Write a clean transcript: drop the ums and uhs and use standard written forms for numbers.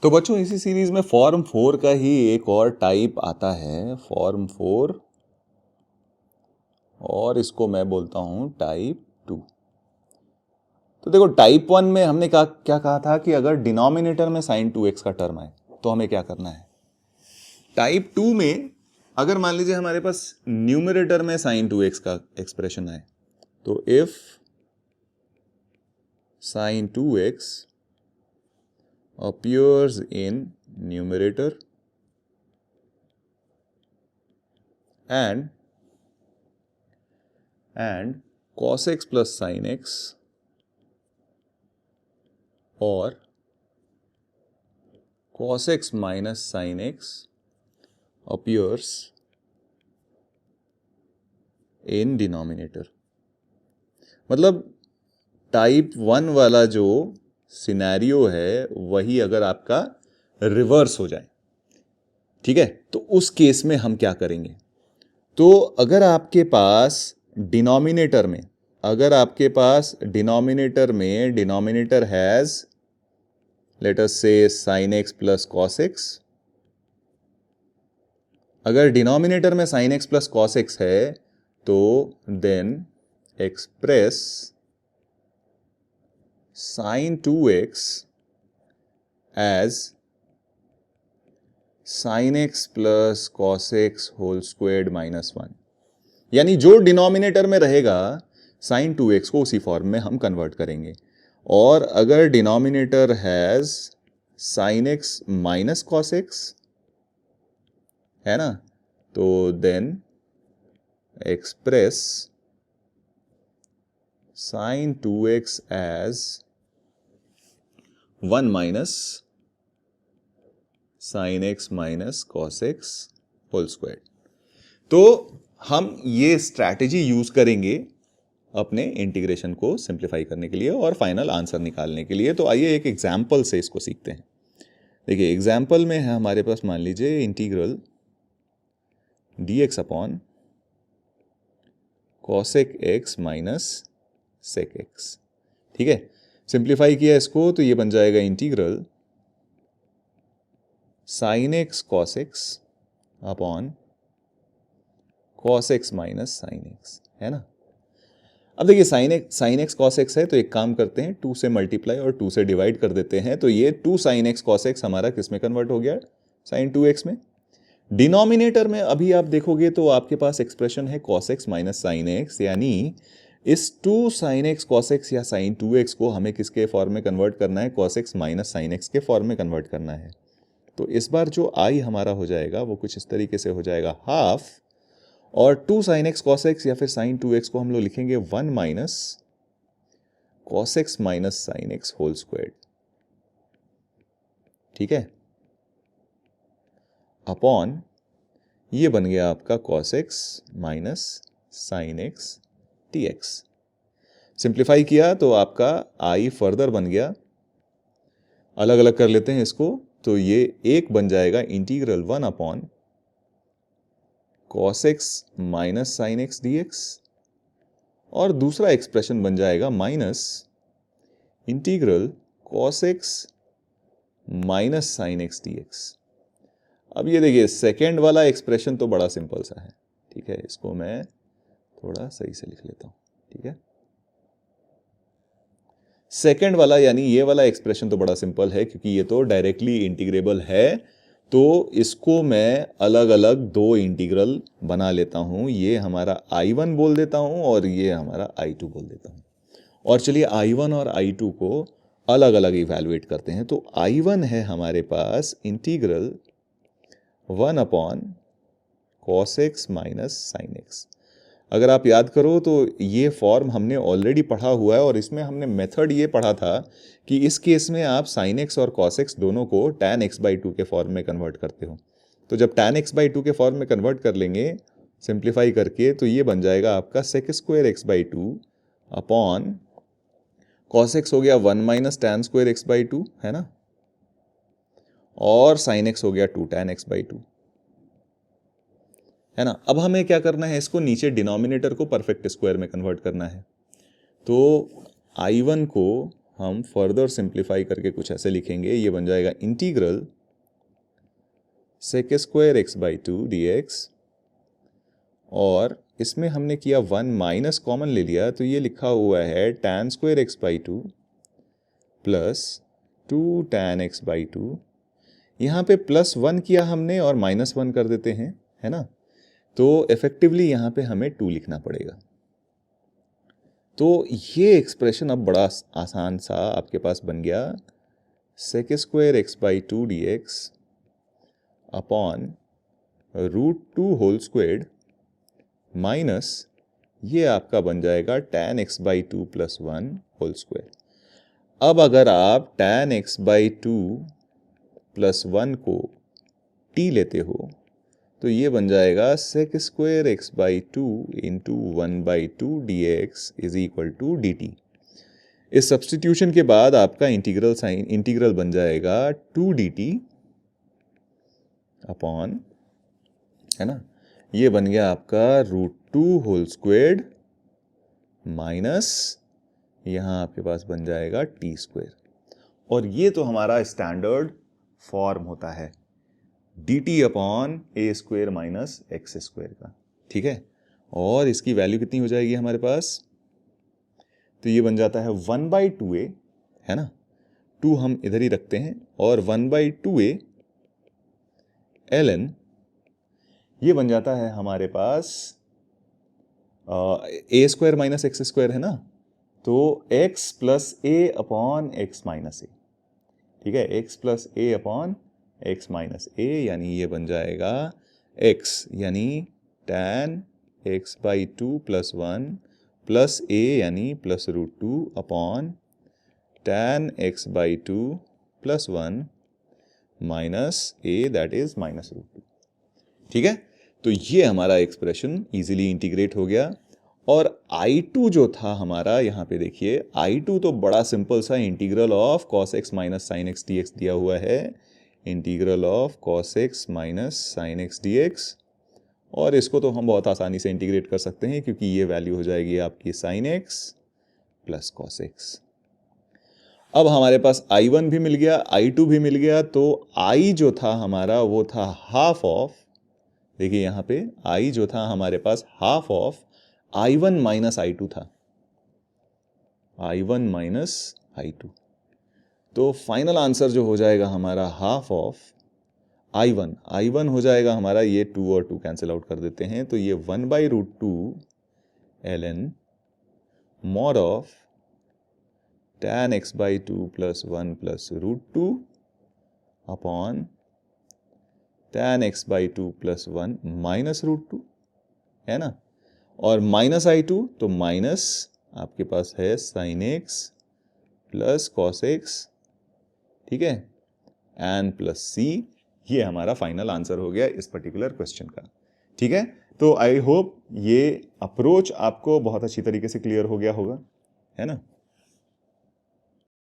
तो बच्चों इसी सीरीज में फॉर्म 4 का ही एक और टाइप आता है, फॉर्म 4, और इसको मैं बोलता हूं टाइप 2। तो देखो टाइप 1 में हमने क्या कहा था कि अगर डिनोमिनेटर में साइन 2x का टर्म आए तो हमें क्या करना है। टाइप 2 में अगर मान लीजिए हमारे पास न्यूमरेटर में साइन 2x का एक्सप्रेशन आए, तो if sine 2x appears in numerator and cos x plus sin x or cos x minus sin x appears in denominator। मतलब टाइप 1 वाला जो सिनेरियो है वही अगर आपका रिवर्स हो जाए, ठीक है, तो उस केस में हम क्या करेंगे। तो अगर आपके पास डिनोमिनेटर में denominator has let us say sin x plus cos x, अगर डिनोमिनेटर में sin x plus cos x है तो then express sin 2x as sin x plus cos x whole squared minus 1। यानी जो डिनोमिनेटर में रहेगा sin 2x को उसी फॉर्म में हम कन्वर्ट करेंगे। और अगर denominator has sin x minus cos x है ना, तो then express sin 2x as 1 minus sin x minus cos x whole square. तो हम ये स्ट्रैटेजी यूज करेंगे अपने इंटीग्रेशन को सिंप्लीफाई करने के लिए और फाइनल आंसर निकालने के लिए। तो आइए एक एग्जाम्पल से इसको सीखते हैं। देखिए एग्जाम्पल में है हमारे पास, मान लीजिए integral dx upon cosec x minus sec x, ठीक है। सिंप्लीफाई किया इसको तो ये बन जाएगा integral sin x cos x upon cos x minus sin x, है ना। अब देखिए sin x cos x है तो एक काम करते हैं, 2 से मल्टीप्लाई और 2 से डिवाइड कर देते हैं। तो ये 2 sin x cos x हमारा किस में कन्वर्ट हो गया, sin 2x में। डिनोमिनेटर में अभी आप देखोगे तो आपके पास एक्सप्रेशन है cos x minus sin x, यानी इस 2 sin x cos x या sin 2x को हमें किसके फॉर्म में कन्वर्ट करना है, cos x minus sin x के फॉर्म में कन्वर्ट करना है। तो इस बार जो i हमारा हो जाएगा वो कुछ इस तरीके से हो जाएगा हाफ, और 2 sin x cos x या फिर sin 2x को हम लोग लिखेंगे 1 minus cos x minus sin x whole squared, ठीक है, अपॉन ये बन गया आपका cos x minus sin x dx। Simplify किया तो आपका i फर्दर बन गया, अलग अलग कर लेते हैं इसको, तो ये एक बन जाएगा integral 1 upon cos x minus sin x dx, और दूसरा एक्सप्रेशन बन जाएगा minus integral cos x minus sin x dx। अब ये देखिए सेकेंड वाला एक्सप्रेशन तो बड़ा सिंपल सा है, ठीक है, इसको मैं थोड़ा सही से लिख लेता हूं, ठीक है। सेकेंड वाला यानी ये वाला एक्सप्रेशन तो बड़ा सिंपल है क्योंकि ये तो डायरेक्टली इंटीग्रेबल है, तो इसको मैं अलग अलग दो इंटीग्रल बना लेता हूं। ये हमारा I1 बोल देता हूं और ये हमारा I2 बोल देता हूं। और चलिए I1 और I2 को अलग अलग इवैल्यूएट करते हैं। तो I1 है हमारे पास integral 1 upon cos x minus sin x। अगर आप याद करो तो ये फॉर्म हमने ऑलरेडी पढ़ा हुआ है और इसमें हमने मेथड ये पढ़ा था कि इस केस में आप sin x और cos x दोनों को tan x/2 के फॉर्म में कन्वर्ट करते हो। तो जब tan x/2 के फॉर्म में कन्वर्ट कर लेंगे सिंप्लीफाई करके, तो ये बन जाएगा आपका sec square x/2 upon cos x हो गया 1 माइनस tan स्क्वायर x/2, है ना, और sin x हो गया 2 tan x/2, है ना। अब हमें क्या करना है, इसको नीचे डिनोमिनेटर को परफेक्ट स्क्वायर में कन्वर्ट करना है। तो I1 को हम फर्दर सिंप्लीफाई करके कुछ ऐसे लिखेंगे, ये बन जाएगा integral sec square x by two d x, और इसमें हमने किया 1 माइनस कॉमन ले लिया, तो ये लिखा हुआ है tan square x by two plus 2 tan x by to. यहाँ पे +1 किया हमने और -1 कर देते हैं, है ना, तो इफेक्टिवली यहाँ पे हमें 2 लिखना पड़ेगा। तो ये एक्सप्रेशन अब बड़ा आसान सा आपके पास बन गया, sec square x by two d x upon √2 whole squared minus ये आपका बन जाएगा tan x by two plus 1 whole square. अब अगर आप tan x by two plus 1 को t लेते हो तो ये बन जाएगा sec square x by two into 1 by two d x is equal to d t. इस सब्सटीट्यूशन के बाद आपका इंटीग्रल बन जाएगा 2 डी टी अपॉन, है ना, ये बन गया आपका √2 होल स्क्वायर्ड माइनस यहाँ आपके पास बन जाएगा टी स्क्वायर। और ये तो हमारा स्टैंडर्ड फॉर्म होता है डी टी अपॉन ए स्क्वायर माइनस एक्स स्क्वायर का, ठीक है। और इसकी वैल्यू कितनी हो जाएगी हमारे पास, तो ये बन जाता है 1 बाई टू ए, है ना, 2 हम इधर ही रखते हैं, और 1 बाई टू ए ln, ये बन जाता है हमारे पास ए स्क्वायर माइनस एक्स स्क्वायर, है ना, तो x प्लस ए अपॉन एक्स माइनस ए, ठीक है, x प्लस ए अपॉन एक्स माइनस ए, यानी ये बन जाएगा x यानी tan x by two plus 1 plus a यानी plus √2 upon tan x by two plus 1 minus a that is minus √2, ठीक है। तो ये हमारा एक्सप्रेशन इजीली इंटीग्रेट हो गया। और I2 जो था हमारा, यहाँ पे देखिए I2 तो बड़ा सिंपल सा integral of cos x minus sine x D x दिया हुआ है, integral of cos x minus sine x D x, और इसको तो हम बहुत आसानी से इंटीग्रेट कर सकते हैं क्योंकि ये वैल्यू हो जाएगी आपकी sine x plus cos x। अब हमारे पास I1 भी मिल गया, I2 भी मिल गया, तो I जो था हमारा वो था हाफ ऑफ, देखिए यहाँ पे I जो था हमारे पास half of I1 minus I2 था, I1 माइनस I2। तो फाइनल आंसर जो हो जाएगा हमारा हाफ ऑफ I1 हो जाएगा हमारा, ये 2 और 2 कैंसिल आउट कर देते हैं, तो ये 1 by √2 ln mod of tan x by two plus 1 plus √2 upon tan x by two plus 1 minus √2, है ना, और माइनस I2 तो माइनस आपके पास है sine x plus cos x, ठीक है, एन प्लस सी। ये हमारा फाइनल आंसर हो गया इस पर्टिकुलर क्वेश्चन का, ठीक है। तो आई होप ये अप्रोच आपको बहुत अच्छी तरीके से क्लियर हो गया होगा, है ना।